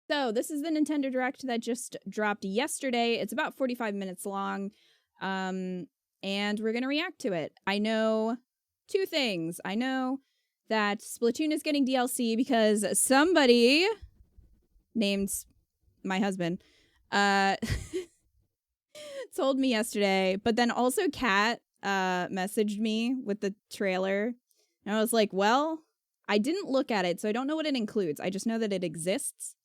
So this is the Nintendo Direct that just dropped yesterday. It's about 45 minutes long, and we're going to react to it. I know two things. I know that Splatoon is getting DLC because somebody named my husband told me yesterday, but then also Kat messaged me with the trailer, and I was like, well, I didn't look at it, so I don't know what it includes. I just know that it exists.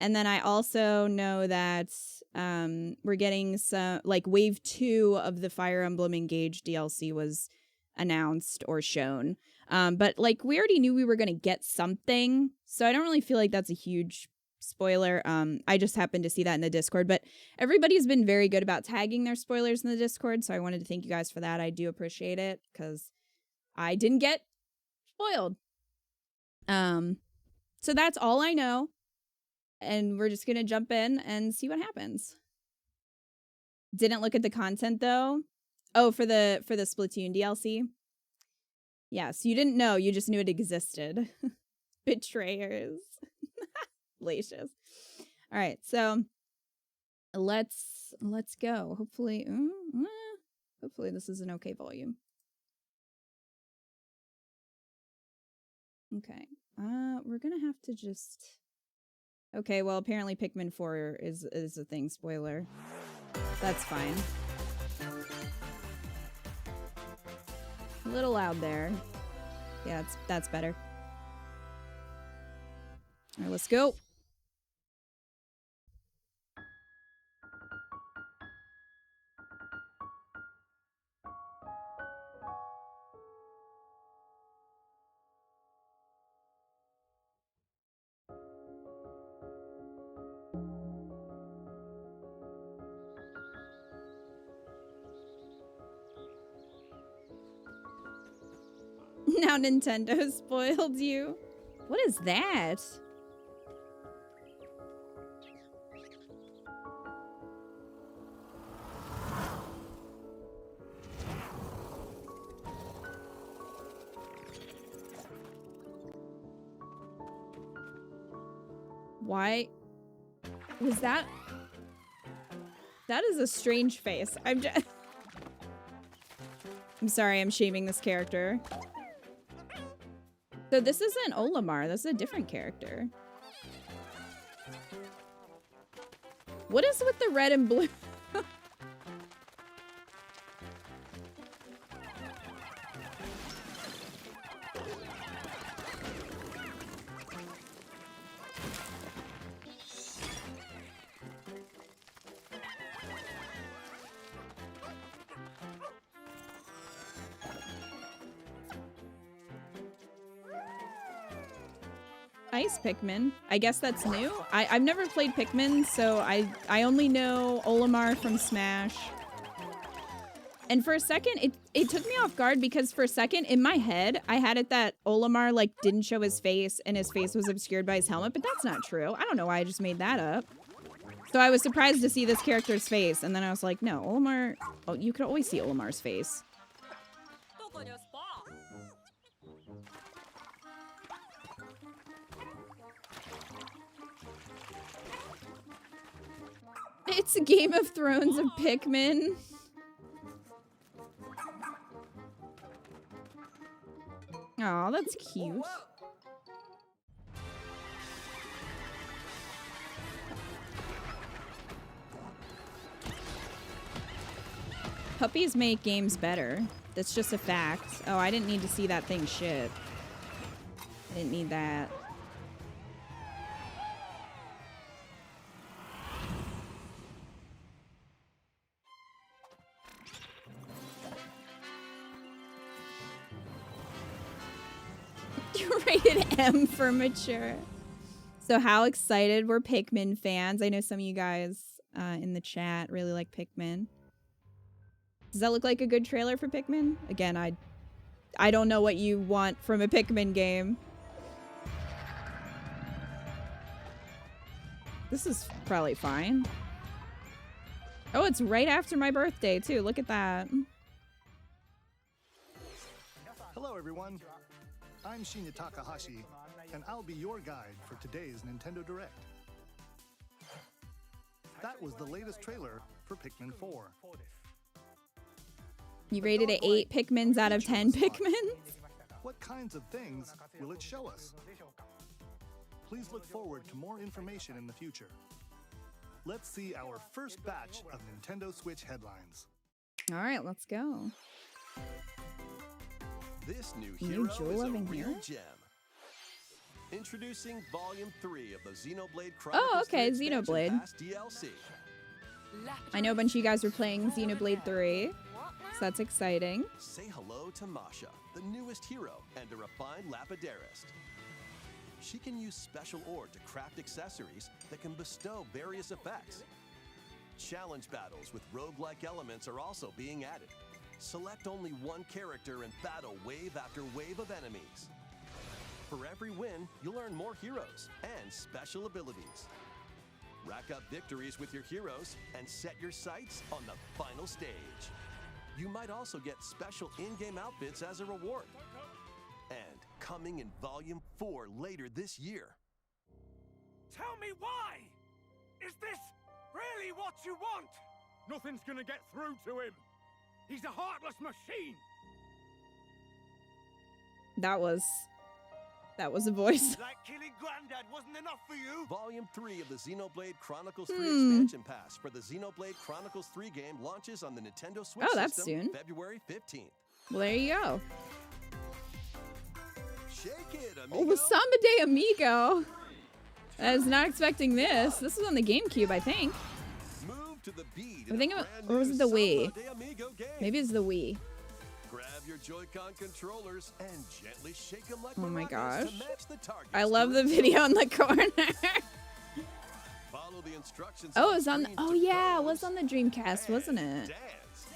And then I also know that we're getting some, like, Wave 2 of the Fire Emblem Engage DLC was announced or shown. But, like, we already knew we were going to get something, so I don't really feel like that's a huge spoiler. I just happened to see that in the Discord, but everybody's been very good about tagging their spoilers in the Discord, so I wanted to thank you guys for that. I do appreciate it, because I didn't get spoiled. So that's all I know. And we're just gonna jump in and see what happens. Didn't look at the content though. Oh, for the Splatoon DLC. Yeah, so you didn't know, you just knew it existed. Betrayers. Lacious. All right, so let's go. Hopefully, hopefully this is an okay volume. Okay. We're gonna have to just. Okay, well, apparently Pikmin 4 is a thing. Spoiler. That's fine. A little loud there. Yeah, that's better. All right, let's go. Now Nintendo spoiled you. What is that? Why was that? That is a strange face. I'm sorry, I'm shaming this character. So this isn't Olimar, this is a different character. What is with the red and blue? Ice Pikmin. I guess that's new. I've never played Pikmin, so I only know Olimar from Smash. And for a second, it took me off guard because for a second in my head, I had it that Olimar like didn't show his face and his face was obscured by his helmet, but that's not true. I don't know why I just made that up. So I was surprised to see this character's face, and then I was like, no, Olimar. Oh, you could always see Olimar's face. It's a Game of Thrones of Pikmin. Aw, that's cute. Puppies make games better. That's just a fact. Oh, I didn't need to see that thing shit. I didn't need that. Rated M for mature. So how excited were Pikmin fans? I know some of you guys in the chat really like Pikmin. Does that look like a good trailer for Pikmin? Again, I don't know what you want from a Pikmin game. This is probably fine. Oh, it's right after my birthday too. Look at that. Hello everyone. I'm Shinya Takahashi, and I'll be your guide for today's Nintendo Direct. That was the latest trailer for Pikmin 4. You rated it 8 Pikmins out of 10 Pikmins? What kinds of things will it show us? Please look forward to more information in the future. Let's see our first batch of Nintendo Switch headlines. All right, let's go. This new hero is a jewel-loving real hero? gem. Introducing Volume 3 of the Xenoblade Chronicles Oh, okay, 3 Expansion Xenoblade. Pass DLC. I know a bunch of you guys were playing Xenoblade 3, so that's exciting. Say hello to Masha, the newest hero and a refined lapidarist. She can use special ore to craft accessories that can bestow various effects. Challenge battles with roguelike elements are also being added. Select only one character and battle wave after wave of enemies. For every win, you'll earn more heroes and special abilities. Rack up victories with your heroes and set your sights on the final stage. You might also get special in-game outfits as a reward. And coming in Volume 4 later this year. Tell me why! Is this really what you want? Nothing's gonna get through to him. He's a heartless machine. That was a voice. Like killing Granddad wasn't enough for you? Volume 3 of the Xenoblade Chronicles 3 Expansion Pass for the Xenoblade Chronicles 3 game launches on the Nintendo Switch Oh, that's system soon. February 15th. Well, there you go. Shake it, Oh, amigo! the Samba de Amigo. I was not expecting this. This was on the GameCube, I think. Move to the beat I in think a it- brand or was new it the Wii? Samba de Amigo game. Maybe it's the Wii. Grab your Joy-Con controllers and gently shake them like Oh my maracas gosh. to match the targets I love to the enjoy. video in the corner. Follow the instructions Oh, it was on. screen Oh to yeah, it pose was on the Dreamcast, wasn't and it? Dance.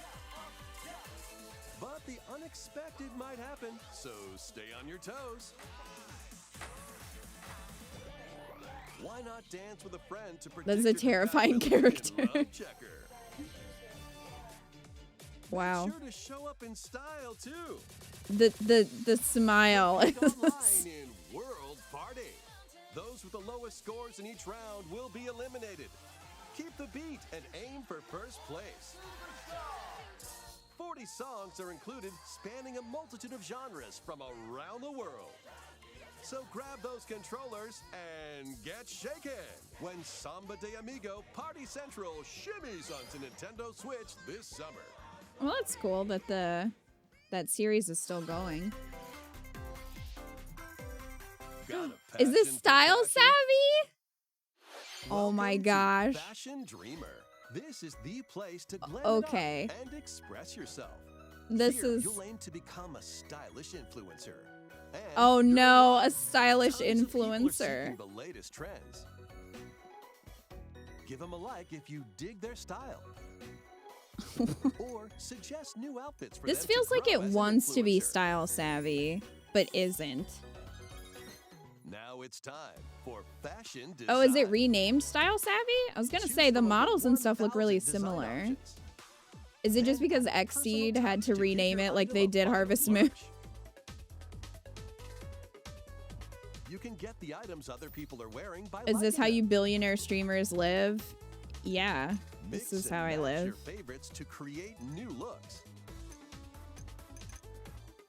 But the unexpected might happen, so stay on your toes. Why not dance with a friend to predict That's a your terrifying compatibility in character. Love Checker? Wow. Be sure to show up in style too. The smile. Compete online in World Party. Those with the lowest scores in each round will be eliminated. Keep the beat and aim for first place. 40 songs are included, spanning a multitude of genres from around the world. So grab those controllers and get shaken when Samba de Amigo Party Central shimmies onto Nintendo Switch this summer. Well, that's cool that that series is still going. Got a Is this passion for style fashion? savvy? Oh my Welcome to gosh. Fashion Dreamer. This is the place to glam okay. it up and express yourself. This Here, is. you'll aim to become a stylish influencer. And Oh you're no, gonna a stylish tons of people are influencer. seeking the latest trends. Give them a like if you dig their style. Or suggest new outfits for This them to feels like grow it as an wants to be influencer. style savvy, but isn't. Now it's time for fashion design. Oh, is it renamed Style Savvy? I was gonna Choose say the from over models and stuff look really 1,000 design similar. options. Is it just And because add personal Xseed had touch to give rename your it like item they a did fun Harvest flourish. Moon? You can get the items other people are wearing by Is this liking how you them. billionaire streamers live? Yeah, Mix this is and how I match live. Your favorites to create new looks.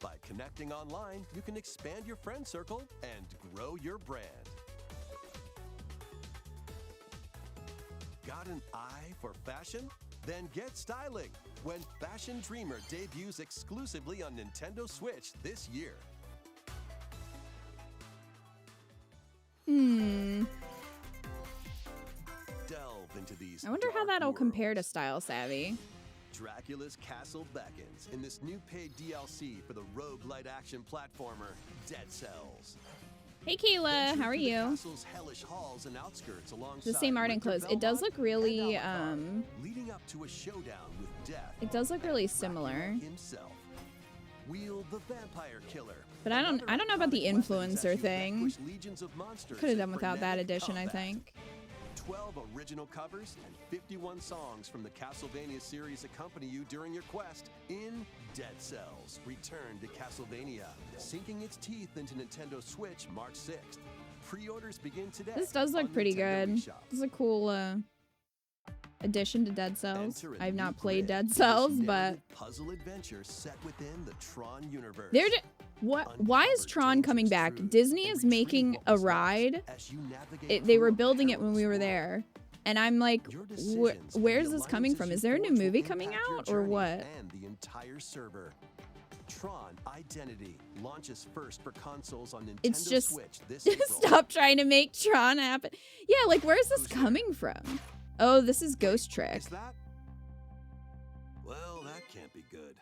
By connecting online, you can expand your friend circle and grow your brand. Got an eye for fashion? Then get styling when Fashion Dreamer debuts exclusively on Nintendo Switch this year. Delve into these I wonder how dark that'll compare to worlds. Style Savvy. Dracula's Castle beckons in this new paid DLC for the roguelite action platformer Dead Cells. Hey Kayla, Venture how are through the you? castle's hellish halls and outskirts alongside The same art and Winter clothes. It does Belmont look really, and Alethar, leading up to a showdown with death. It does look really and similar. Dracula himself. Wield the vampire killer. But I don't know about the Another iconic weapons influencer as you thing. vanquish legions of monsters Could have in done without that frenetic edition, I combat. think. 12 original covers and 51 songs from the Castlevania series accompany you during your quest in Dead Cells. Return to Castlevania, sinking its teeth into Nintendo Switch March 6th. Pre-orders begin today. This does look on pretty Nintendo good. eShop. This is a cool addition to Dead Cells. Enter a I've new not played grid, Dead this Cells, but narrative puzzle adventure set within the Tron universe. what? Why is Uncover Tron coming dangerous back? truths Disney and is retrieve making what a was lost ride. as you navigate They were through a building it when we were perilous world. there, and I'm like, Your decisions and where's the this coming alliances from? you Is there a new forge will movie coming impact your out or journey what? And the entire server. Tron Identity launches first for consoles on Nintendo It's just Switch this April. stop trying to make Tron happen. Yeah, like where's this Who's there? coming from? Oh, this is Ghost Trick. Is that? Well, that can't be good.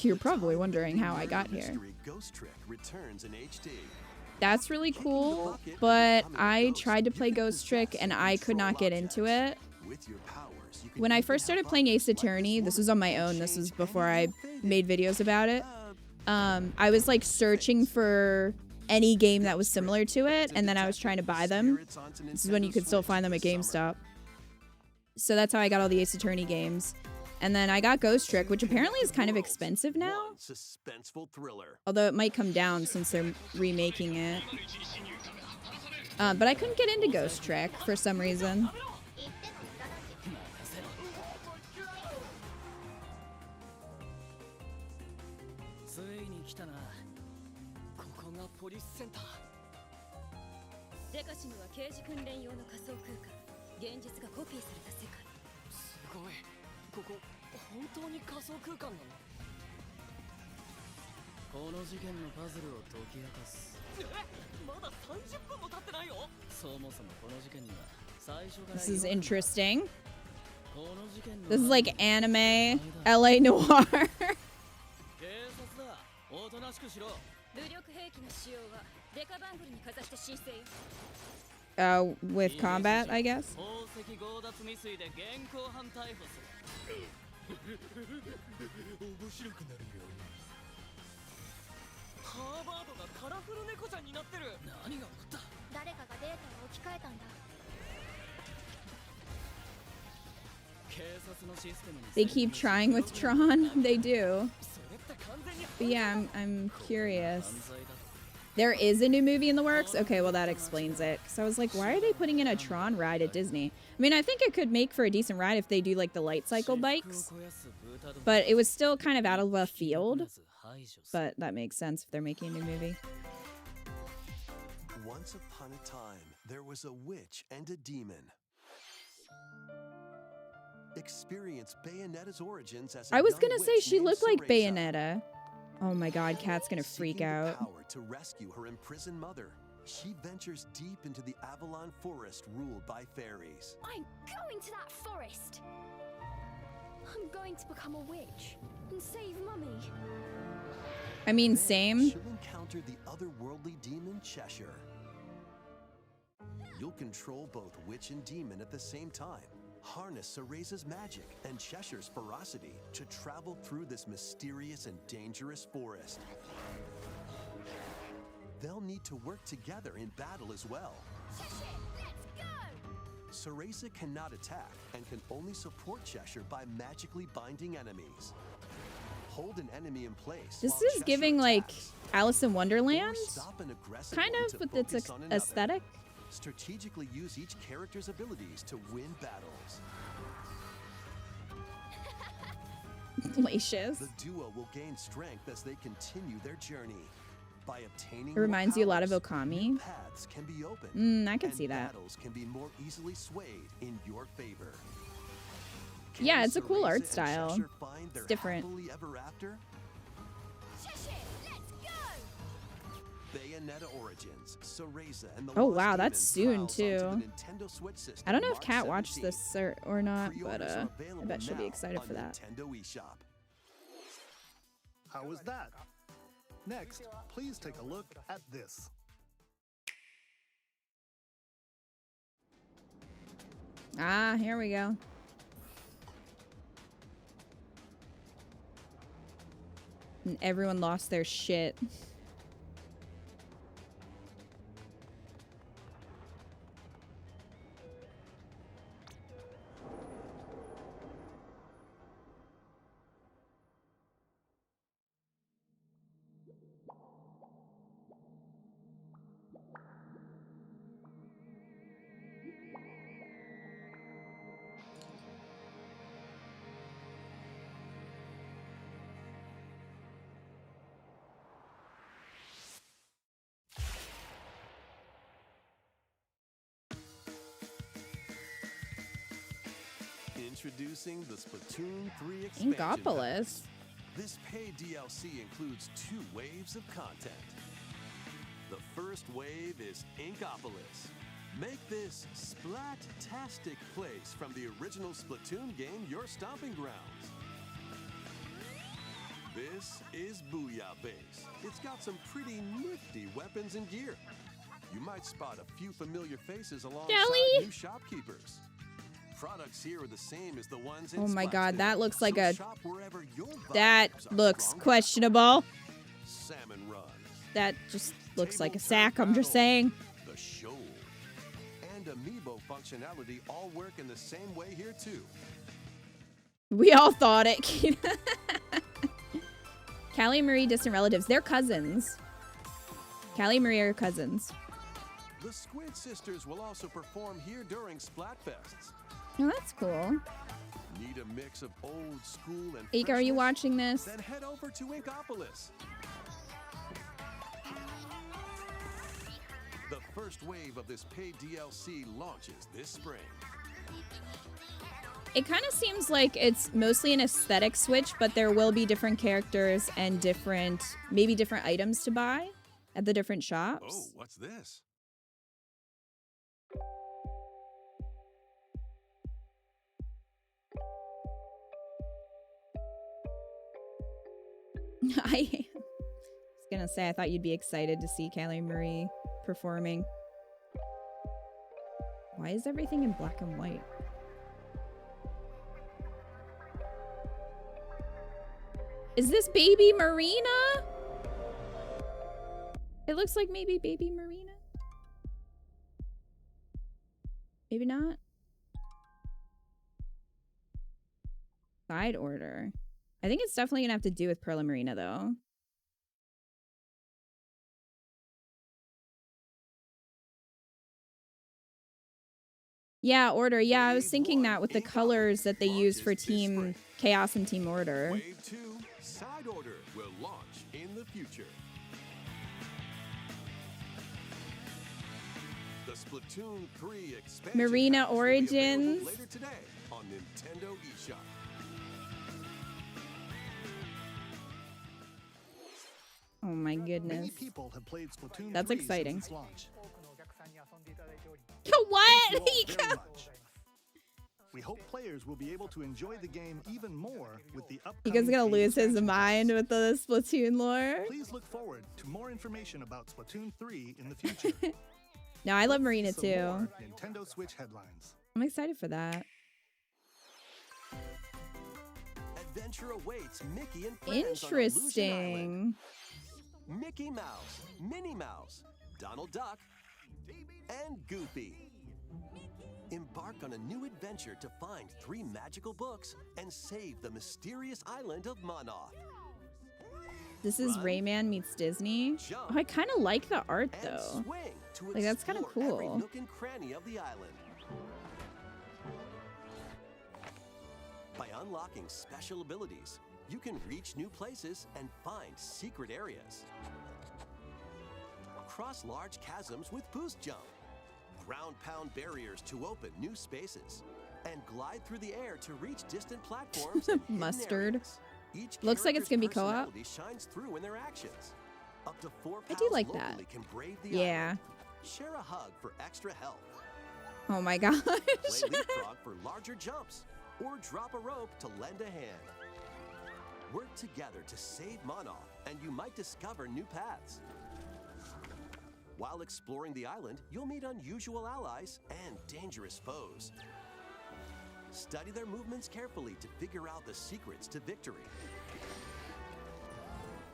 You're probably wondering how I got here. Mystery Ghost Trick returns in HD. That's really cool, but I tried to play Ghost Trick and I could not get into it. With your powers, you can When I even first started have playing buttons Ace like Attorney, this was on my own. This was before I faded. made videos about it. I was like searching for any game that was similar to it, and then I was trying to buy them. This is when you could still find them at GameStop. So that's how I got all the Ace Attorney games. And then I got Ghost Trick, which apparently is kind of expensive now. One suspenseful thriller. Although it might come down since they're remaking it. But I couldn't get into Ghost Trick for some reason. This is interesting. This is like anime LA Noir. With combat, I guess. They keep trying with Tron. They do. But yeah, I'm curious. There is a new movie in the works? Okay, well that explains it. Because I was like, why are they putting in a Tron ride at Disney? I mean, I think it could make for a decent ride if they do like the light cycle bikes. But it was still kind of out of left field. But that makes sense if they're making a new movie. Once upon a time, there was a witch and a demon. Experience Bayonetta's origins as a I was young gonna say witch she named looked like Cereza. Bayonetta. Oh my god, Kat's gonna freak Seeking the out. power to rescue her imprisoned mother, she ventures deep into the Avalon Forest ruled by fairies. I'm going to that forest. I'm going to become a witch and save Mummy. I mean, There, same. She'll encounter the otherworldly demon Cheshire. You'll control both witch and demon at the same time. Harness Cereza's magic and Cheshire's ferocity to travel through this mysterious and dangerous forest. They'll need to work together in battle as well. Let's go! Cereza cannot attack and can only support Cheshire by magically binding enemies. Hold an enemy in place. This while is Cheshire giving like attacks. Alice in Or Wonderland, stop an aggressive kind one of, to with its focus on another. aesthetic. Strategically use each character's abilities to win battles. Delicious. The duo will gain strength as they continue their journey. By obtaining It reminds you a lot of powers, Okami. new paths can be opened. I can and see that. Battles can be more easily swayed in your favor. Yeah, Can it's a cool Cereza art and style. Cheshire find their It's different. happily ever after? Cheshire, let's go! Bayonetta Origins, Cereza and the Oh, Lost wow, Demon that's soon, prowls too. onto the Nintendo Switch system I don't know if March Kat watched 17th. this or not, but Pre-orders are I available bet she'll be now excited on for that. Nintendo eShop. How was that? Next, please take a look at this. Ah, here we go. And everyone lost their shit. Introducing the Splatoon 3 expansion Inkopolis. pack. This paid DLC includes 2 waves of content. The first wave is Inkopolis. Make this splat-tastic place from the original Splatoon game your stomping grounds. This is Booyah Base. It's got some pretty nifty weapons and gear. You might spot a few familiar faces alongside Jelly? new shopkeepers. Products here are the same as the ones in Oh my god, Splatoon, that looks like so a... shop wherever your That vibes are looks stronger. questionable. Salmon Run, That just looks like a Table sack, I'm just Battle, saying. the Shoal, and Amiibo functionality all work in the same way here too. We all thought it. Callie and Marie, distant relatives. They're cousins. Callie and Marie are cousins. The Squid Sisters will also perform here during Splatfests. Oh, that's cool. Need a mix of old school and Ika, are you freshness? watching this? Then head over to Inkopolis. The first wave of this paid DLC launches this spring. It kind of seems like it's mostly an aesthetic switch, but there will be different characters and maybe different items to buy at the different Oh, shops. what's this? I was gonna say, I thought you'd be excited to see Callie Marie performing. Why is everything in black and white? Is this baby Marina? It looks like maybe baby Marina. Maybe not. Side order. I think it's definitely gonna have to do with Perla Marina though. Yeah, order. Yeah, I was thinking that with the colors that they use for Team Chaos and Team Order. Wave 2, Side Order, will launch in the future. The Splatoon 3 expansion Marina packs will be available Origins. later today on Nintendo eShop. Oh my Many goodness. people have played Splatoon That's 3 exciting. since its launch. What? Thank you all very much. We hope players will be able to enjoy the game even more with the upcoming Ika's gonna paid lose his expansion mind packs. with the Splatoon lore. Please look forward to more information about Splatoon 3 in the future. No, I love Marina Some too. more Nintendo Switch headlines. I'm excited for that. Adventure awaits Mickey and friends on Illusion Island. Interesting. Mickey Mouse, Minnie Mouse, Donald Duck, and Goofy. Embark on a new adventure to find 3 magical books and save the mysterious island of Monoth. This is Run, Rayman meets Disney. jump, Oh, I kind of like the art and though. swing to Like, that's kinda explore every cool. nook and cranny of the island. By unlocking special abilities, you can reach new places and find secret areas. Cross large chasms with boost jump. Ground pound barriers to open new spaces. And glide through the air to reach distant platforms and hidden Mustard. areas. Each Looks like it's gonna be character's co-op. personality shines through in their actions. Up to 4 I do pals like that. locally can brave the Yeah. island. Share a hug for extra help. Oh my gosh. Play leapfrog for larger jumps, or drop a rope to lend a hand. Work together to save Monoth, and you might discover new paths. While exploring the island, you'll meet unusual allies and dangerous foes. Study their movements carefully to figure out the secrets to victory.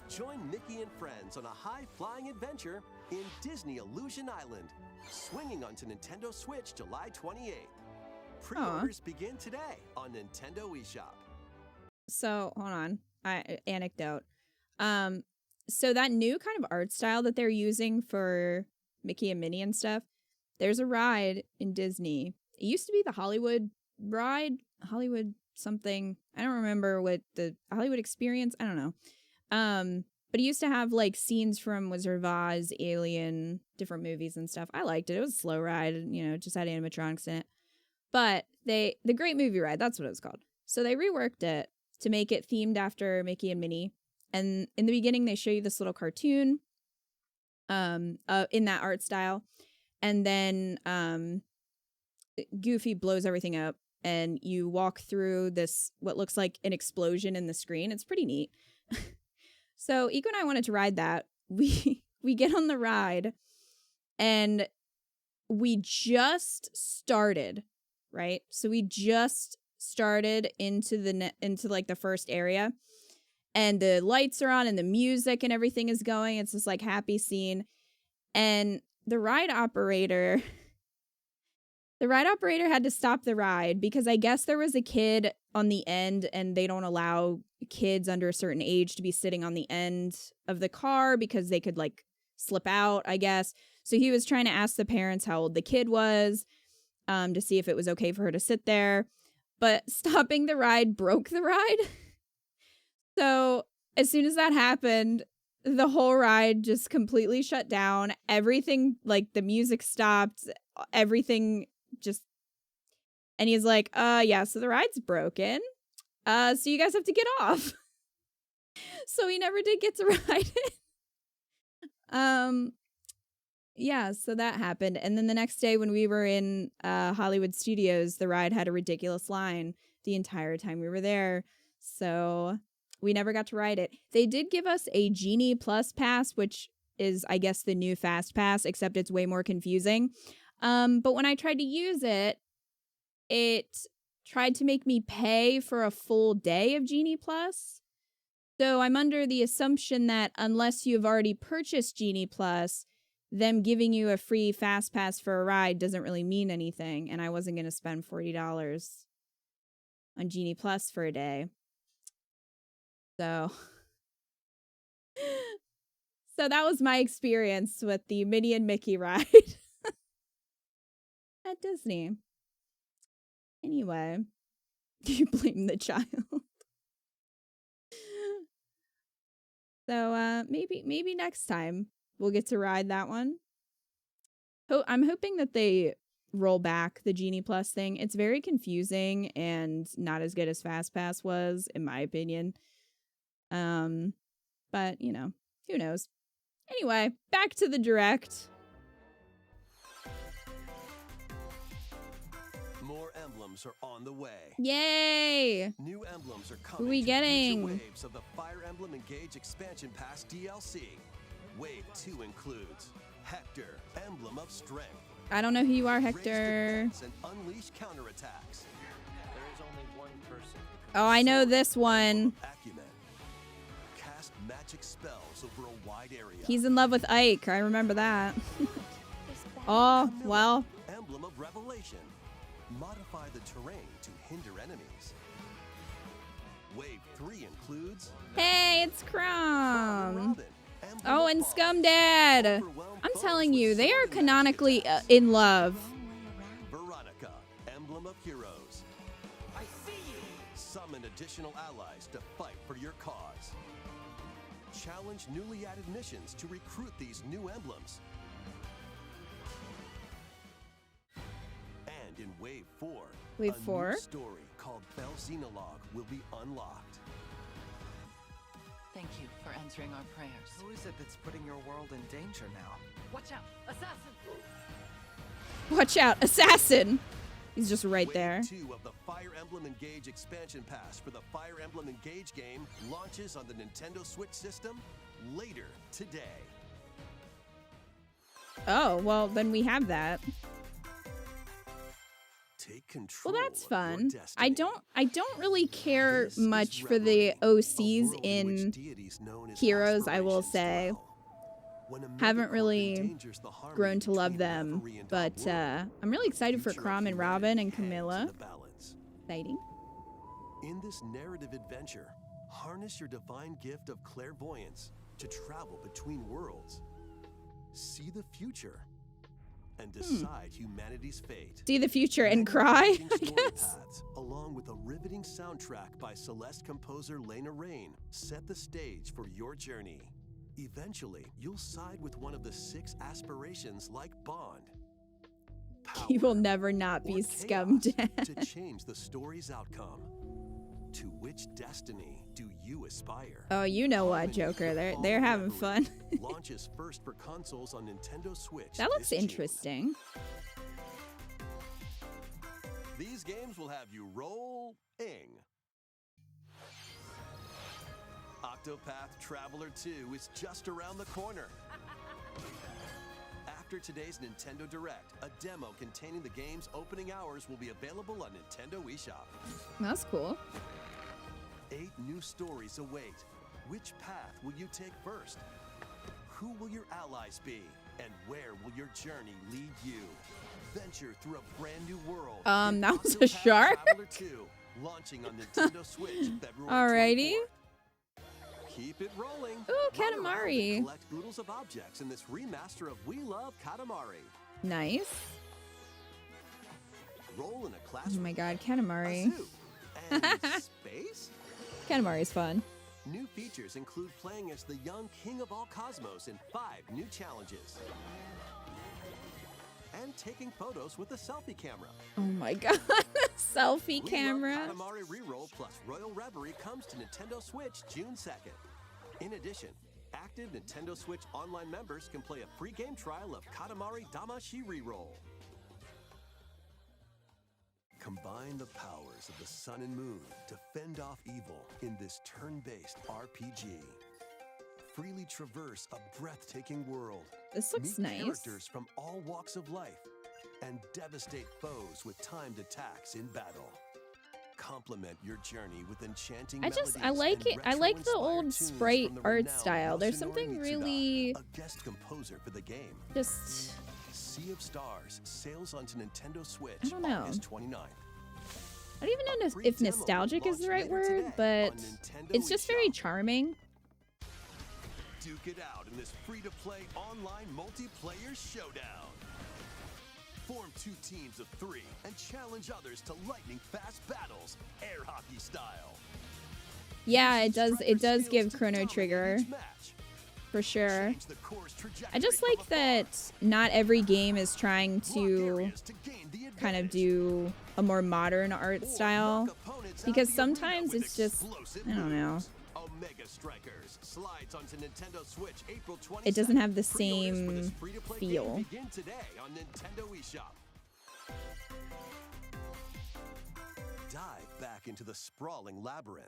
Join Mickey and friends on a high-flying adventure in Disney Illusion Island, swinging onto Nintendo Switch July 28th. Pre-orders begin today on Nintendo eShop. So hold on. Anecdote. So that new kind of art style that they're using for Mickey and Minnie and stuff, there's a ride in Disney. It used to be the Hollywood ride, Hollywood something. I don't remember what the Hollywood Experience. I don't know. But it used to have like scenes from Wizard of Oz, Alien, different movies and stuff. I liked it. It was a slow ride, you know, just had animatronics in it. But the Great Movie Ride, that's what it was called. So they reworked it to make it themed after Mickey and Minnie. And in the beginning, they show you this little cartoon in that art style. And then Goofy blows everything up. And you walk through this, what looks like an explosion in the screen. It's pretty neat. So Iko and I wanted to ride that. We get on the ride. And we just started, right? So we just started into like the first area, and the lights are on and the music and everything is going. It's this like happy scene, and the ride operator had to stop the ride because I guess there was a kid on the end, and they don't allow kids under a certain age to be sitting on the end of the car because they could like slip out, I guess. So he was trying to ask the parents how old the kid was, to see if it was okay for her to sit there. But stopping the ride broke the ride. So as soon as that happened, the whole ride just completely shut down. Everything, like the music stopped, everything just... And he's like, yeah, so the ride's broken. So you guys have to get off. So he never did get to ride it. Yeah, so that happened. And then the next day when we were in Hollywood Studios, the ride had a ridiculous line the entire time we were there. So we never got to ride it. They did give us a Genie Plus pass, which is, I guess, the new Fast Pass, except it's way more confusing. But when I tried to use it, it tried to make me pay for a full day of Genie Plus. So I'm under the assumption that unless you've already purchased Genie Plus, them giving you a free Fast Pass for a ride doesn't really mean anything, and I wasn't going to spend $40 on Genie Plus for a day. So that was my experience with the Minnie and Mickey ride at Disney. Anyway, you blame the child. So maybe next time we'll get to ride that one. I'm hoping that they roll back the Genie Plus thing. It's very confusing and not as good as Fast Pass was, in my opinion. But, you know, who knows? Anyway, back to the direct. More emblems are on the way. Yay! New emblems are coming. Who are we getting? Waves of the Fire Emblem Engage Expansion Pass DLC. Wave 2 includes Hector, Emblem of Strength. I don't know who you are, Hector. And unleash counterattacks. There is only one person. Oh, I know this one. Acumen. Cast magic spells over a wide area. He's in love with Ike. I remember that. Oh, well. Emblem of Revelation. Modify the terrain to hinder enemies. Wave 3 includes... Hey, it's Crom. Robin, Oh, and Scum Dad. I'm telling you, they are canonically in love. Veronica, Emblem of Heroes. I see you. Summon additional allies to fight for your cause. Challenge newly added missions to recruit these new emblems. And in Wave 4, Wave a 4? new story called Belzenologue will be unlocked. Thank you for answering our prayers. Who is it that's putting your world in danger now? Watch out! Assassin! Watch out, assassin. He's just right Wave there. 2 of the Fire Emblem Engage expansion pass for the Fire Emblem Engage game launches on the Nintendo Switch system later today. Oh, well, then we have that. Take control. Well, that's of your fun. destiny. I don't really care This much is for the Revelry, a OCs world in which deities known as Heroes, I will aspirations say. dwell. When a Haven't mega really endangers the harmony grown to love between them, Revelry and but our world, I'm really excited the for future of Crom and humanity Robin and hangs in Camilla. the balance. Exciting. In this narrative adventure, harness your divine gift of clairvoyance to travel between worlds, see the future, and decide humanity's fate. See the future and Many cry, engaging I story guess. paths, along with a riveting soundtrack by Celeste composer Lena Raine, set the stage for your journey. Eventually, you'll side with one of the 6 aspirations like Bond. power He will never not or be chaos scummed. to change the story's outcome. To which destiny do you aspire? Oh, you know what, Harmony Joker? the They're Fall having Reverie fun. launches first for consoles on Nintendo Switch. That looks this June. interesting. These games will have you rolling. Octopath Traveler 2 is just around the corner. After today's Nintendo Direct, a demo containing the game's opening hours will be available on Nintendo eShop. That's cool. 8 new stories await. Which path will you take first? Who will your allies be? And where will your journey lead you? Venture through a brand new world. in That was a Octopath shark? Traveler 2, launching on Nintendo Switch February Alrighty. 24th. Keep it rolling. Ooh, Run around Katamari. and collect oodles of objects in this remaster of We Love Katamari. Nice. Roll in a Oh classroom, my god, a Katamari. zoo, and space? Katamari's fun. New features include playing as the young king of all cosmos in 5 new challenges. And taking photos with a selfie camera. Oh my god. Selfie We Love camera. Katamari Reroll plus Royal Reverie comes to Nintendo Switch June 2nd. In addition, active Nintendo Switch Online members can play a free game trial of Katamari Damashi Reroll. Combine the powers of the sun and moon to fend off evil in this turn-based RPG. Freely traverse a breathtaking world. This looks Meet nice. characters from all walks of life and devastate foes with timed attacks in battle. Complement your journey with enchanting I like it. I like the old sprite art style. There's something really a guest composer for the game. just Sea of Stars sails onto Nintendo Switch I don't know. August 29th. I don't even know free if demo nostalgic is the right launch later word, today but on Nintendo it's just very eShop. charming. Duke it out in this free-to-play online multiplayer showdown. Form 2 teams of 3 and challenge others to lightning-fast battles, air hockey style. Yeah, it does. It does Strikers give skills to Chrono dominate Trigger each match. for sure. Change the course I just trajectory like from that afar. not every game is trying Block to areas to gain the kind of advantage. do a more modern art Or style, knock opponents out because of the arena sometimes with it's just, explosive I don't know. moves. Omega Strikers slides onto Nintendo Switch April 22nd. It doesn't have the Pre-orders for this same free-to-play feel. game begin today on Nintendo eShop. Dive back into the sprawling labyrinth.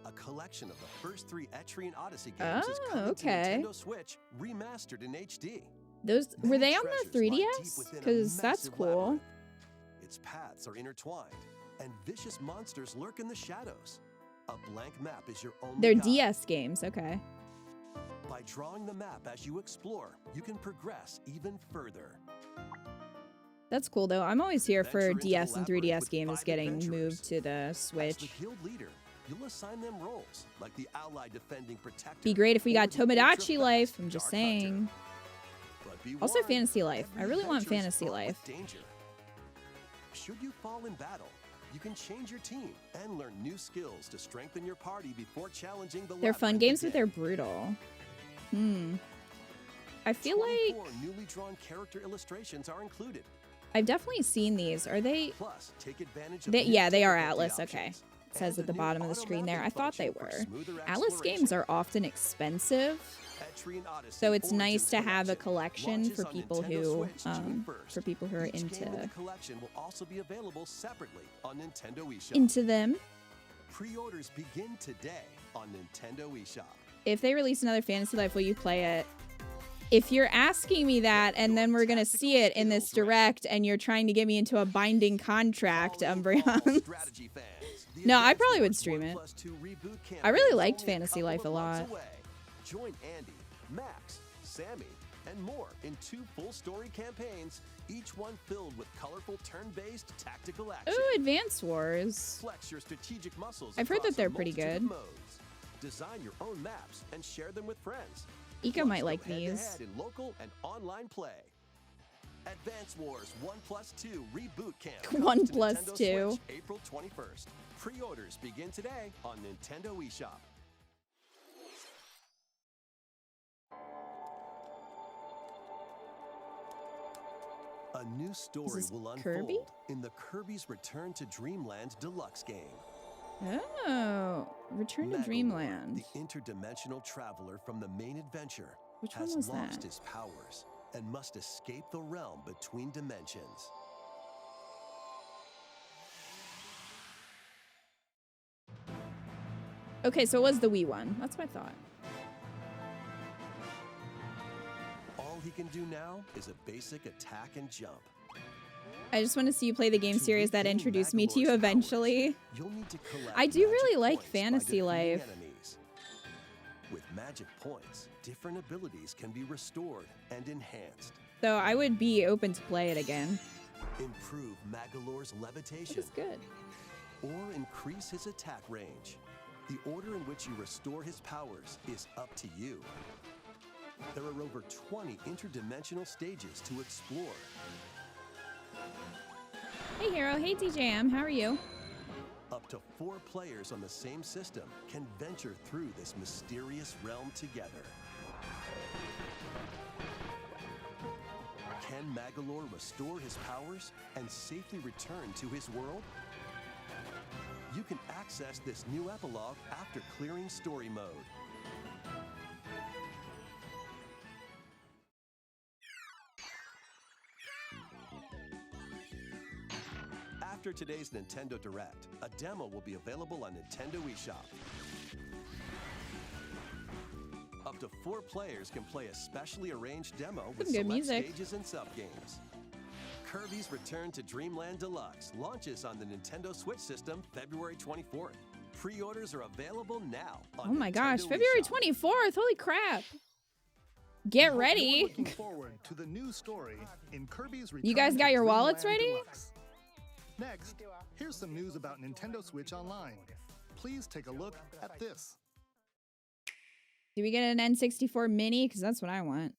A collection of the first 3 Etrian Odyssey games is Oh, coming okay. to Nintendo Switch, remastered in HD. Those were Many they on treasures the lie deep 3DS? within a Because that's massive cool. labyrinth. Its paths are intertwined, and vicious monsters lurk in the shadows. A blank map is your only They're guide. DS games. Okay. By drawing the map as you explore, you can progress even further. That's cool though. I'm always here for Venture into the DS and 3DS labyrinth with games 5 getting adventurers. moved to the As Switch. the guild leader, you'll assign them roles, like the ally defending protector. Be great if we or got the ultra-fast Tomodachi Life. I'm just Dark Hunter. saying. But be Also warned, Fantasy Life. I every really want adventure is Fantasy fraught Life. with danger. Should you fall in battle, you can change your team and learn new skills to strengthen your party before challenging the They're fun labyrinth games, but they're again. brutal. I feel 24 like newly drawn character illustrations are included. I've definitely seen these. Are they? Plus, take advantage of They new yeah, they are difficulty Atlas. Okay. options. It says And at the a new bottom of the screen there. I auto-mapping thought they function for were. smoother Atlas games exploration. are often expensive. Etrian Odyssey So it's Origins nice to have a Collection collection launches for on people Nintendo who Switch June 1st. for people who are Each game in the into collection will also be available separately on Nintendo eShop. into them. Pre-orders begin today on Nintendo eShop. If they release another Fantasy Life, will you play it? If you're asking me that, and then we're gonna see it in this direct, and you're trying to get me into a binding contract, All Umbreon. strategy fans, the No, I Advance probably would Wars stream 1 it. plus 2 reboot I really campaign is liked only a Fantasy couple Life of a months lot. away. Join Andy, Max, Sammy, and more in 2 full story campaigns, each one filled with colorful turn-based tactical action. Ooh, Advance Wars. Flex your strategic muscles. I've heard across that they're a pretty multitude of good. modes. Design your own maps and share them with friends. Ika Plus, might go like head-to-head these. in local and online play. Advance Wars 1+2 Reboot Camp. comes 1 to plus Nintendo 2. Switch April 21st. Pre-orders begin today on Nintendo eShop. A A new story this will unfold Kirby? in the Kirby's Return to Dreamland Deluxe game. Oh, Return to Magalore, Dreamland. the interdimensional traveler from the main adventure, Which one has was lost that? his powers and must escape the realm between dimensions. Okay, so it was the Wii one. That's what I thought. All he can do now is a basic attack and jump. I just want to see you play the game To series that regain introduced me to you Magalore's eventually. powers, you'll need to collect I do magic really like points by Fantasy defeating Life. enemies. With magic points, different abilities can be restored and enhanced. So I would be open to play it again. Improve Magalore's That levitation is good. or increase his attack range. The order in which you restore his powers is up to you. There are over 20 interdimensional stages to explore. Hey Hero, hey DJM, how are you? Up to 4 players on the same system can venture through this mysterious realm together. Can Magalore restore his powers and safely return to his world? You can access this new epilogue after clearing story mode. After today's Nintendo Direct, a demo will be available on Nintendo eShop. Up to 4 players can play a specially arranged demo with Some good select music. stages and subgames. Kirby's Return to Dreamland Deluxe launches on the Nintendo Switch system February 24th. Pre-orders are available now on Oh my gosh, Nintendo February eShop. 24th. Holy crap. We Get hope you're ready. Looking forward to the new story in Kirby's Return You guys to got your wallets Dreamland ready? Deluxe. Next, here's some news about Nintendo Switch Online. Please take a look at this. Do we get an N64 mini? Because that's what I want.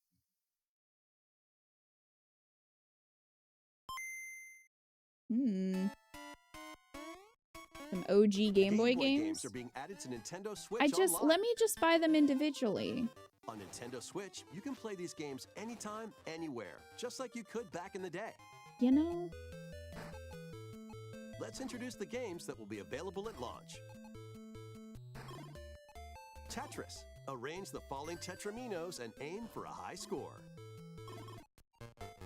Some OG Game Boy games? are being added to Nintendo Switch let me just buy them individually. On Nintendo Switch, you can play these games anytime, anywhere, just like you could back in the day. You know? Let's introduce the games that will be available at launch. Tetris. Arrange the falling tetraminos and aim for a high score.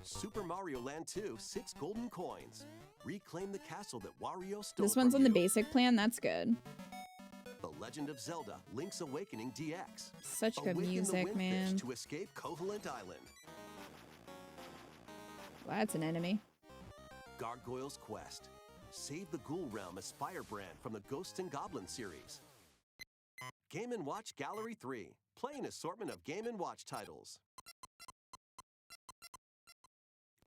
Super Mario Land 2, 6 golden coins. Reclaim the castle that Wario stole This one's from on the you. basic plan. That's good. The Legend of Zelda, Link's Awakening DX. Such good Awaken the music, Windfish man. to escape Koholint Island. Well, that's an enemy. Gargoyle's Quest. Save the Ghoul Realm as Firebrand from the Ghosts and Goblins series. Game & Watch Gallery 3. Play an assortment of Game & Watch titles.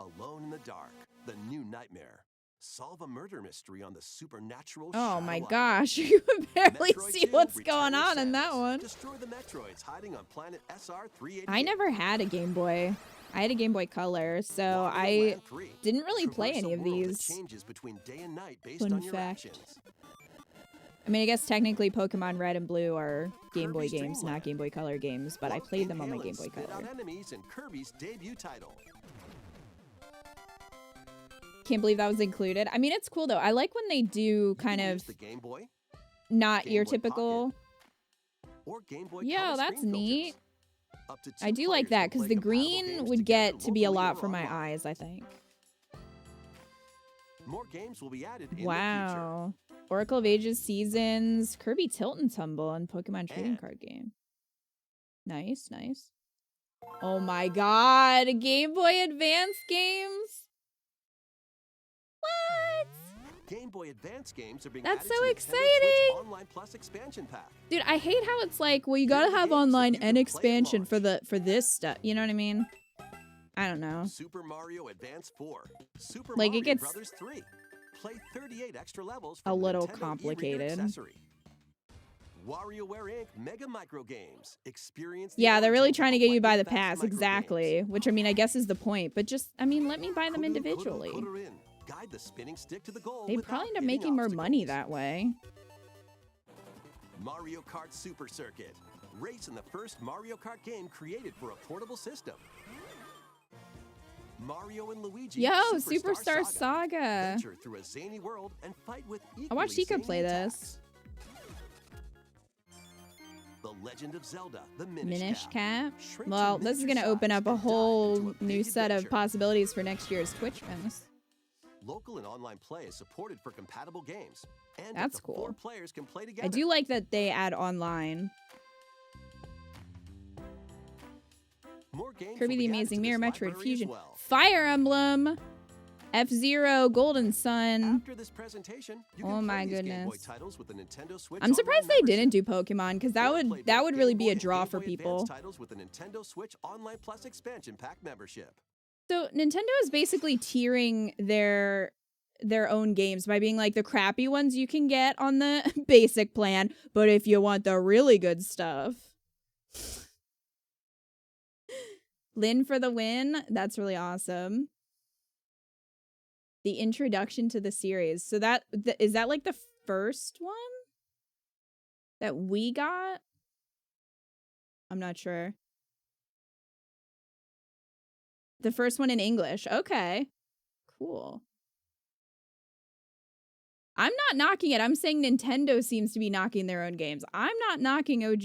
Alone in the Dark. The New Nightmare. Solve a murder mystery on the supernatural Oh Shadow my Island. gosh, you can barely Metroid see 2, what's Return going of on in that Samus. one. Destroy the Metroids hiding on planet SR-388. I never had a Game Boy. I had a Game Boy Color, so Wario I Land 3. didn't really play Traverse a any of world that these. changes between day and night based Fun on your fact. actions. I mean, I guess technically Pokemon Red and Blue are Game Boy Kirby's games, Dream not Land. Game Boy Color games, but I Walk, played them on my inhale, Game and Boy spit out Color. enemies in Kirby's debut title. Can't believe that was included. I mean, it's cool though. I like when they do You kind can of use the Game Boy not Game your Boy typical. or Game Boy Yeah, Color that's screen neat. filters. Up to 2 I do like players that can because play the compatible green games would together get to be a locally lot or for my online. eyes, I think. More games will be added in the future. Wow. Oracle of Ages Seasons, Kirby Tilt and Tumble, and Pokemon trading And- card game. Nice, nice. Oh my god, Game Boy Advance games? What? Game Boy Advance games are being That's added so to Nintendo exciting! Switch Online Plus expansion pack. Dude, I hate how it's like, well, you gotta Here are have the games that online you can and play at expansion for launch. this stuff. You know what I mean? I don't know. Super Mario Advance 4, Super Like, it Mario gets Brothers 3. Play 38 extra levels a from the little Nintendo e-reader complicated. accessory. WarioWare Inc. Mega Micro Games. Experience the Yeah, they're really origins of trying to get you to buy lightning the fast pass, micro exactly. games. Which, I mean, I guess is the point. But just, I mean, let me buy them Kuru, kuru, individually. kuru in. Guide the spinning stick to the goal They without probably end up hitting making more money obstacles. that way. Mario Kart Super Circuit. Race in the first Mario Kart game created for a portable system. Mario and Luigi. Yo, Superstar Saga. Venture through a zany world and fight with I watched equally Ika play zany this. attacks. The Legend of Zelda: The Minish Cap. Cap. Shrink Well, to this is miniature going to open size up a and dive whole into a new big set of adventure. possibilities for next year's Twitch films. Local and online play is supported for compatible games. And That's up to 4 cool. players can play together. I do like that they add online. More games Kirby will the be added Amazing to Mirror, this Metroid library as Fusion, well. Fire Emblem, F-Zero, Golden Sun. After this presentation, you Oh can my play these Game Boy goodness. titles with the Nintendo Switch I'm surprised online they didn't membership. do Pokemon because that Or play would both really Game be Boy a and draw Game for Boy people. Advance titles with the Nintendo Switch Online Plus expansion pack membership. So Nintendo is basically tiering their own games by being like, the crappy ones you can get on the basic plan, but if you want the really good stuff. Lynn for the win. That's really awesome. The introduction to the series. So is that like the first one that we got? I'm not sure. The first one in English. Okay. Cool. I'm not knocking it. I'm saying Nintendo seems to be knocking their own games. I'm not knocking OG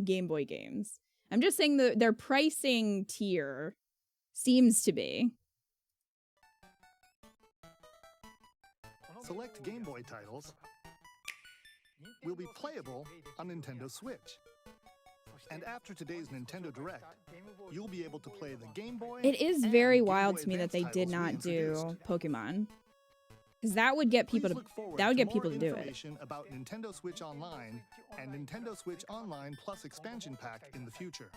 Game Boy games. I'm just saying their pricing tier seems to be. Select Game Boy titles will be playable on Nintendo Switch. And after today's Nintendo Direct, you'll be able to play the Game Boy. It is and very Game wild Boy to me that Advance they did titles we not do introduced. Pokemon. Because that would get people Please to look forward that would to get people more to do it. information about Nintendo Switch Online and Nintendo Switch Online Plus expansion pack in the future.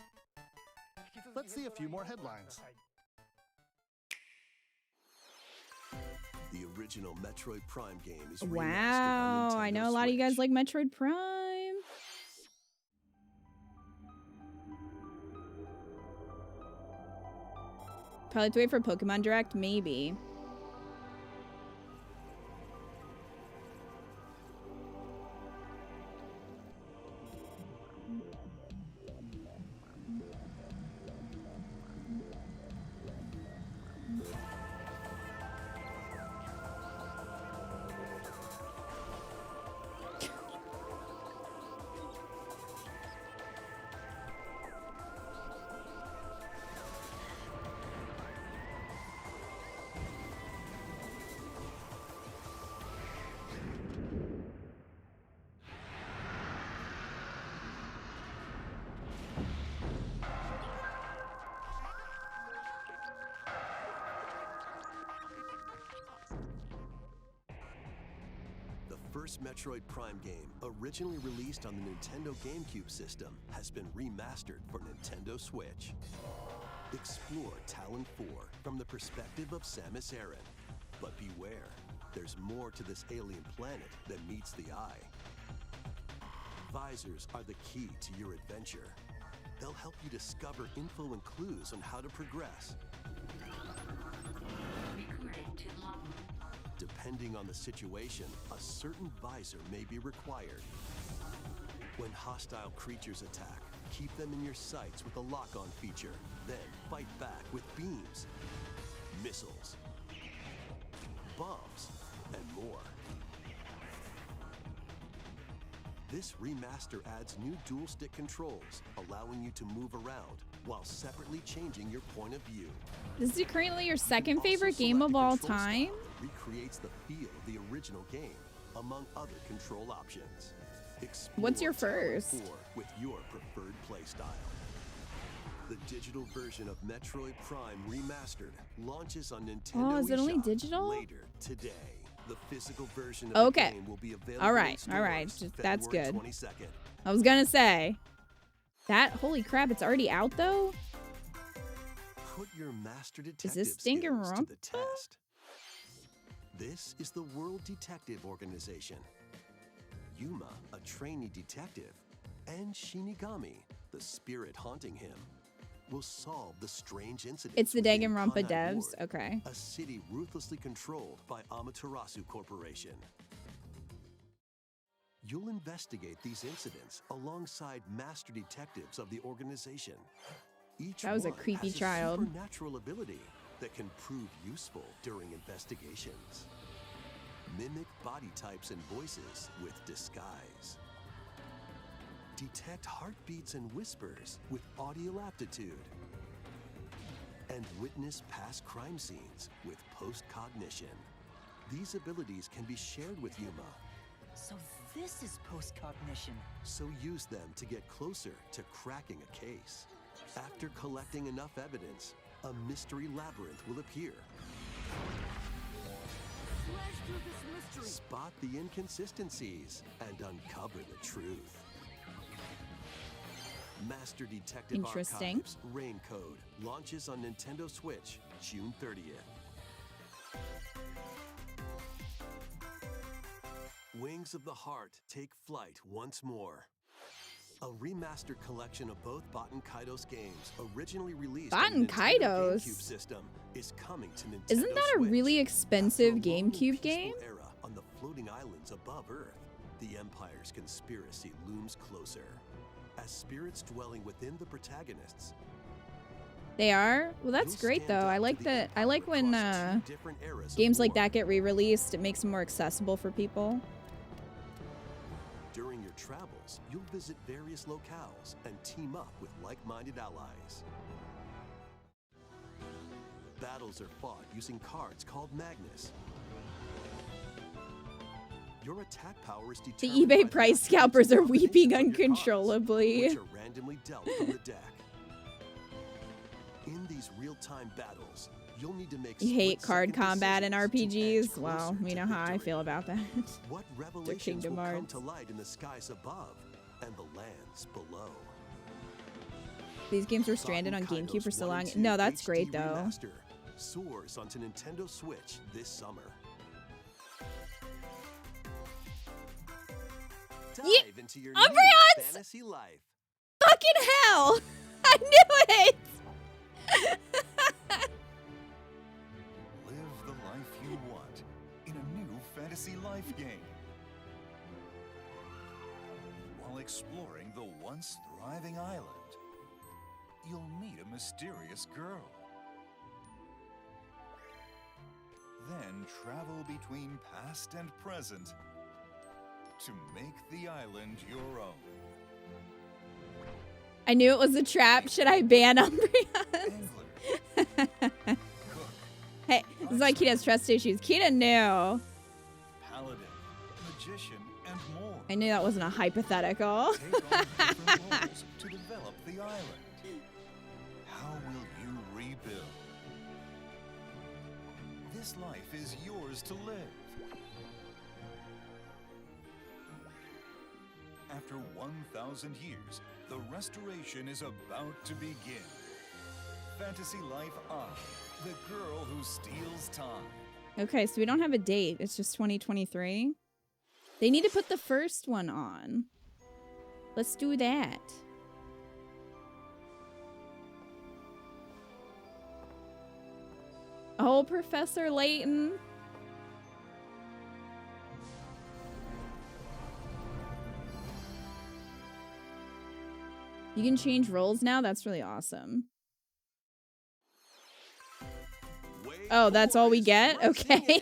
Let's see a few more headlines. The original Metroid Prime game is remastered on Wow, Nintendo I know a lot of you guys Switch. like Metroid Prime. Probably have to wait for Pokemon Direct, maybe. The first Metroid Prime game, originally released on the Nintendo GameCube system, has been remastered for Nintendo Switch. Explore Talon 4 from the perspective of Samus Aran. But beware, there's more to this alien planet than meets the eye. Visors are the key to your adventure. They'll help you discover info and clues on how to progress. Depending on the situation, a certain visor may be required. When hostile creatures attack, keep them in your sights with the lock-on feature. Then fight back with beams, missiles, bombs, and more. This remaster adds new dual-stick controls, allowing you to move around while separately changing your point of view. This is currently your You second can favorite also game select of a all control style time? that recreates the feel of the original game, among other control options. Explore What's your Talon first? 4 with your preferred playstyle. The digital version of Metroid Prime Remastered launches on Nintendo Oh, is it only eShop digital? later today. The physical version of Okay. the game will be available All in right, stores all right. That's February good. 22nd. I was gonna say. Holy crap, it's already out though? Put your master this detective Danganronpa? skills to the test. This is the World Detective Organization. Yuma, a trainee detective, and Shinigami, the spirit haunting him, will solve the strange incidents. It's the within Danganronpa Kanai devs. Ward, Okay. a city ruthlessly controlled by Amaterasu Corporation. You'll investigate these incidents alongside master detectives of the organization. Each That was a one creepy has child. A supernatural ability, that can prove useful during investigations. Mimic body types and voices with disguise. Detect heartbeats and whispers with audio aptitude. And witness past crime scenes with post-cognition. These abilities can be shared with Yuma. So this is post-cognition. So use them to get closer to cracking a case. After collecting enough evidence, a mystery labyrinth will appear. Slash through this mystery. Spot the inconsistencies and uncover the truth. Master Detective Interesting. Archives Rain Code launches on Nintendo Switch June 30th. Wings of the Heart take flight once more. A remastered collection of both Baten Kaitos games, originally released on Baten the Nintendo Kaitos? GameCube system, is coming to Nintendo Isn't that a Switch. really expensive After a long and GameCube peaceful game? Era on the floating islands above Earth, the Empire's conspiracy looms closer. As spirits dwelling within the protagonists. They are? Well, that's You'll great stand though. up I to like the that. I Empire like when across 2 different eras of games like war. that get re-released. It makes them more accessible for people. During your travels, you'll visit various locales and team up with like-minded allies. Battles are fought using cards called Magnus. Your attack power is The determined by eBay the price attributes scalpers and are weeping combinations of your cards, uncontrollably. which are randomly dealt from the deck. In these real-time battles, you'll need to make You hate split-second card combat in decisions to edge RPGs? Well, closer we to know how I victory. feel about that. What revelations Kingdom will come Hearts. to light in the skies above and the lands below? These games were stranded on Baten GameCube for Kaitos so 1 long. and 2 No, that's HD great though. Remaster soars onto Nintendo Switch this summer. Dive into your new Umbreons! fantasy life. Fucking hell! I knew it! Live the life you want in a new fantasy life game. While exploring the once thriving island, you'll meet a mysterious girl. Then travel between past and present to make the island your own. I knew it was a trap. Should I ban Umbreons? Angler, cook, Hey, this is why Kita has trust issues. Kita knew. paladin, magician, and more. I knew that wasn't a hypothetical. Take on different roles to develop the island. How will you rebuild? This life is yours to live. After 1,000 years, the restoration is about to begin. Fantasy Life I, the girl who steals time. Okay, so we don't have a date. It's just 2023. They need to put the first one on. Let's do that. Oh, Professor Layton. You can change roles now? That's really awesome. Oh, that's all we get? Okay.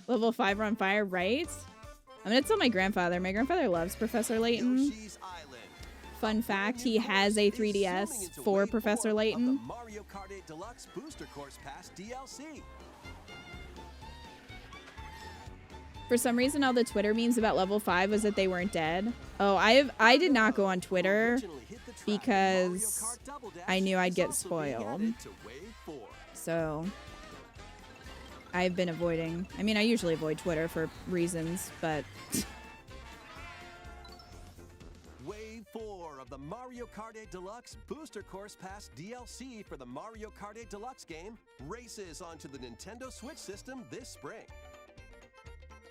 Level 5 on fire, right? I'm gonna tell my grandfather. My grandfather loves Professor Layton. Yoshi's Island. Fun fact, he has a 3DS for Professor Layton. Mario Kart 8 Deluxe Booster Course Pass DLC. For some reason, all the Twitter memes about level 5 was that they weren't dead. Oh, I did not go on Twitter because I knew I'd get spoiled. So I've been avoiding. I mean, I usually avoid Twitter for reasons, but Wave 4 of the Mario Kart 8 Deluxe Booster Course Pass DLC for the Mario Kart 8 Deluxe game races onto the Nintendo Switch system this spring.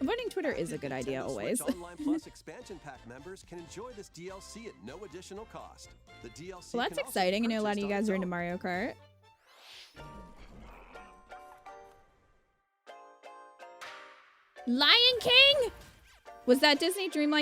avoiding Twitter is a good idea Nintendo always. Switch Online Plus expansion pack members can enjoy this DLC at no additional cost. The DLC Well, that's can also exciting. be I know a lot of purchased you on guys its are into own. Mario Kart. Lion King? Was that Disney Dreamlight?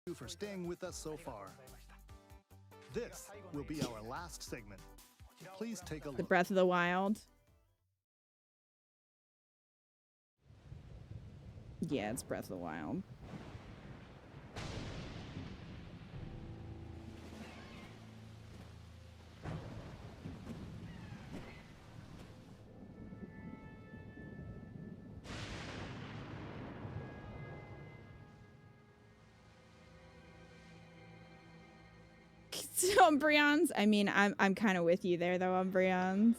you for staying with us so far. This will be our last segment. Please take a The look. Breath of the Wild. Yeah, it's Breath of the Wild. Umbreons. I mean, I'm kind of with you there, though, Umbreons.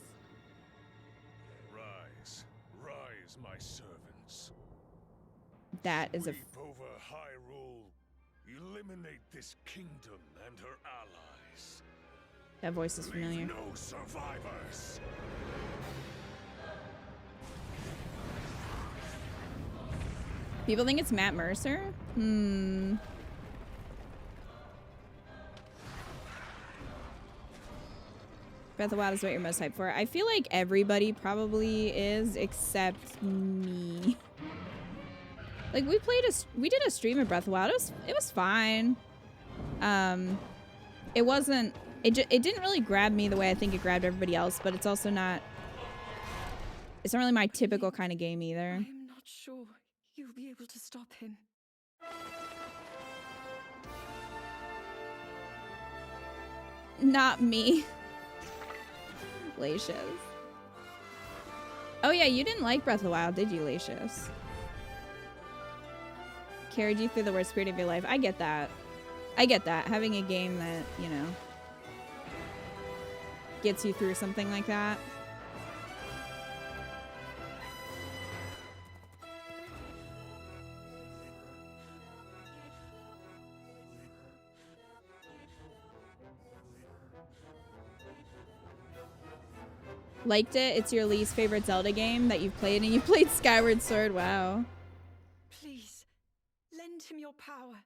Rise, rise, my servants. That is a. Sweep over Hyrule. Eliminate this kingdom and her allies. That voice is familiar. Leave no survivors. People think it's Matt Mercer? Breath of the Wild is what you're most hyped for. I feel like everybody probably is, except me. Like we did a stream of Breath of the Wild. It was fine. It wasn't. It didn't really grab me the way I think it grabbed everybody else. But it's also not. It's not really my typical kind of game either. I'm not sure you'll be able to stop him. Not me. Lacious. Oh yeah, you didn't like Breath of the Wild, did you, Lacious? Carried you through the worst period of your life. I get that. I get that. Having a game that, you know, gets you through something like that. Liked it? It's your least favorite Zelda game that you've played, and you played Skyward Sword. Wow. Please, lend him your power.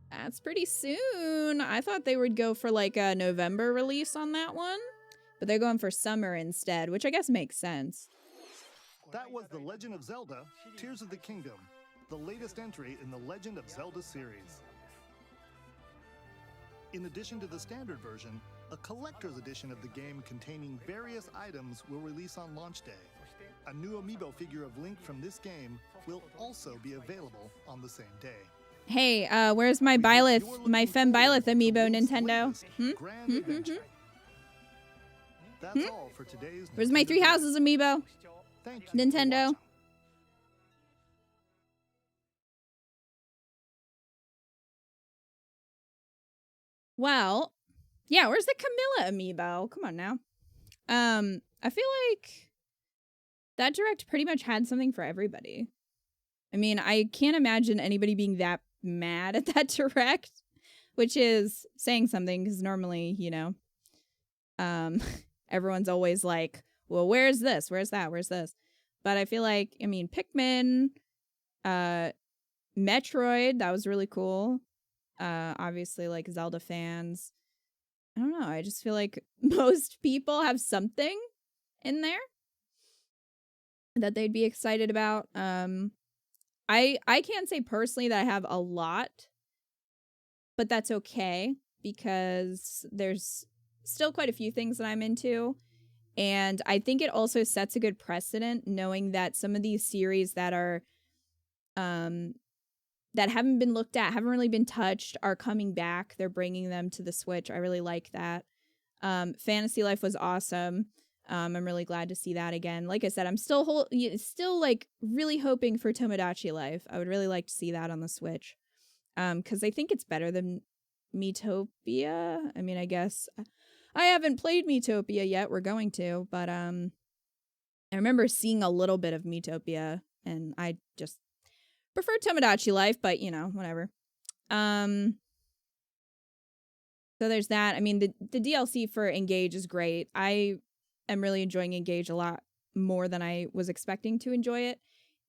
That's pretty soon. I thought they would go for like a November release on that one, but they're going for summer instead, which I guess makes sense. That was The Legend of Zelda: Tears of the Kingdom, the latest entry in the Legend of Zelda series. In addition to the standard version, a collector's edition of the game containing various items will release on launch day. A new amiibo figure of Link from this game will also be available on the same day. Hey, where's my Byleth, my Femme Byleth amiibo, Nintendo? That's all for today's Where's my Three Houses amiibo? Thank you for Nintendo. watching. Well, yeah, where's the Camilla amiibo? Come on now. I feel like that direct pretty much had something for everybody. I mean, I can't imagine anybody being that mad at that direct, which is saying something because normally, you know, everyone's always like, well, where's this? Where's that? Where's this? But I feel like, I mean, Pikmin, Metroid, that was really cool. Obviously, like, Zelda fans. I don't know. I just feel like most people have something in there that they'd be excited about. I can't say personally that I have a lot, but that's okay because there's still quite a few things that I'm into. And I think it also sets a good precedent knowing that some of these series that are that haven't been looked at, haven't really been touched, are coming back. They're bringing them to the Switch. I really like that. Fantasy Life was awesome. I'm really glad to see that again. Like I said, I'm still like really hoping for Tomodachi Life. I would really like to see that on the Switch. Because I think it's better than Miitopia. I mean, I guess I haven't played Miitopia yet. We're going to, but I remember seeing a little bit of Miitopia, and I just prefer Tomodachi Life, but you know, whatever. So there's that. I mean, the DLC for Engage is great. I am really enjoying Engage a lot more than I was expecting to enjoy it.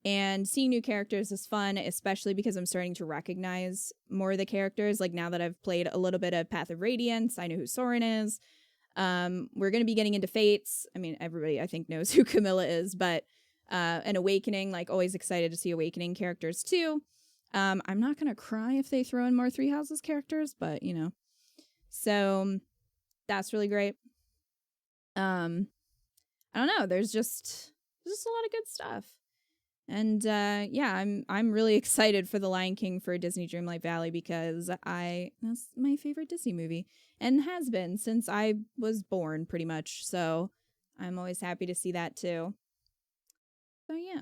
And seeing new characters is fun, especially because I'm starting to recognize more of the characters. Like now that I've played a little bit of Path of Radiance, I know who Soren is. We're going to be getting into Fates. I mean, everybody I think knows who Camilla is, but And Awakening, like always excited to see Awakening characters too. I'm not gonna cry if they throw in more Three Houses characters, but you know. So that's really great. I don't know, there's just a lot of good stuff. And yeah, I'm really excited for The Lion King for Disney Dreamlight Valley because that's my favorite Disney movie and has been since I was born pretty much. So I'm always happy to see that too. So yeah.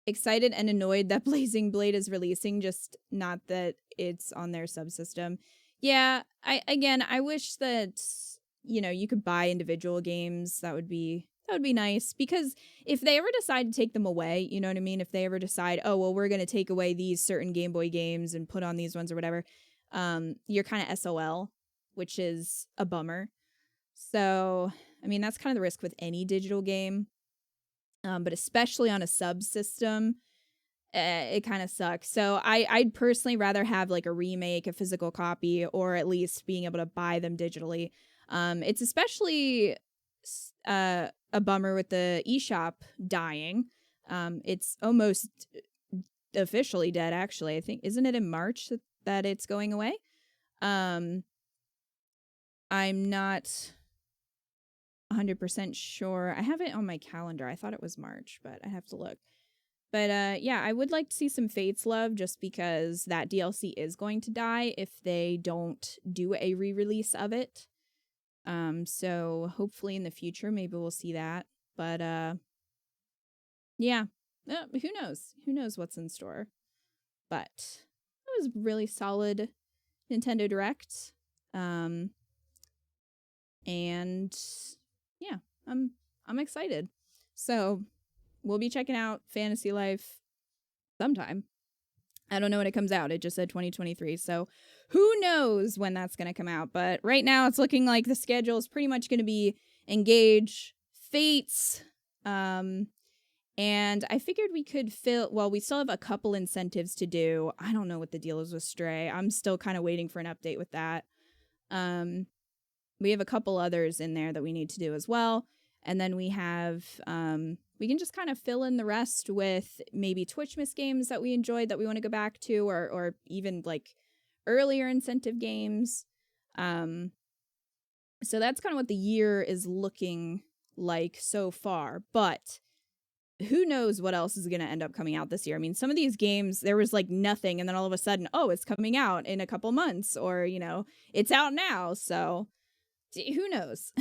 Excited and annoyed that Blazing Blade is releasing, just not that it's on their subsystem. Yeah, I wish that, you know, you could buy individual games. That would be nice, because if they ever decide to take them away, you know what I mean? If they ever decide, oh, well, we're going to take away these certain Game Boy games and put on these ones or whatever, you're kind of SOL, which is a bummer. So, I mean, that's kind of the risk with any digital game. But especially on a subsystem, it kind of sucks. So I'd personally rather have like a remake, a physical copy, or at least being able to buy them digitally. It's especially a bummer with the eShop dying. It's almost officially dead, actually. I think, isn't it in March that it's going away? I'm not 100% sure. I have it on my calendar. I thought it was March, but I have to look. But yeah, I would like to see some Fates Love, just because that DLC is going to die if they don't do a re-release of it. So hopefully in the future, maybe we'll see that. But yeah, who knows? Who knows what's in store? But it was really solid Nintendo Direct. And yeah, I'm excited. So we'll be checking out Fantasy Life sometime. I don't know when it comes out. It just said 2023. So who knows when that's going to come out. But right now it's looking like the schedule is pretty much going to be Engage, Fates, and I figured we could we still have a couple incentives to do. I don't know what the deal is with Stray. I'm still kind of waiting for an update with that. We have a couple others in there that we need to do as well. And then we have, we can just kind of fill in the rest with maybe Twitch Miss games that we enjoyed that we want to go back to, or even like earlier incentive games. So that's kind of what the year is looking like so far. But who knows what else is going to end up coming out this year. I mean, some of these games, there was like nothing, and then all of a sudden, oh, it's coming out in a couple months, or, you know, it's out now. So who knows?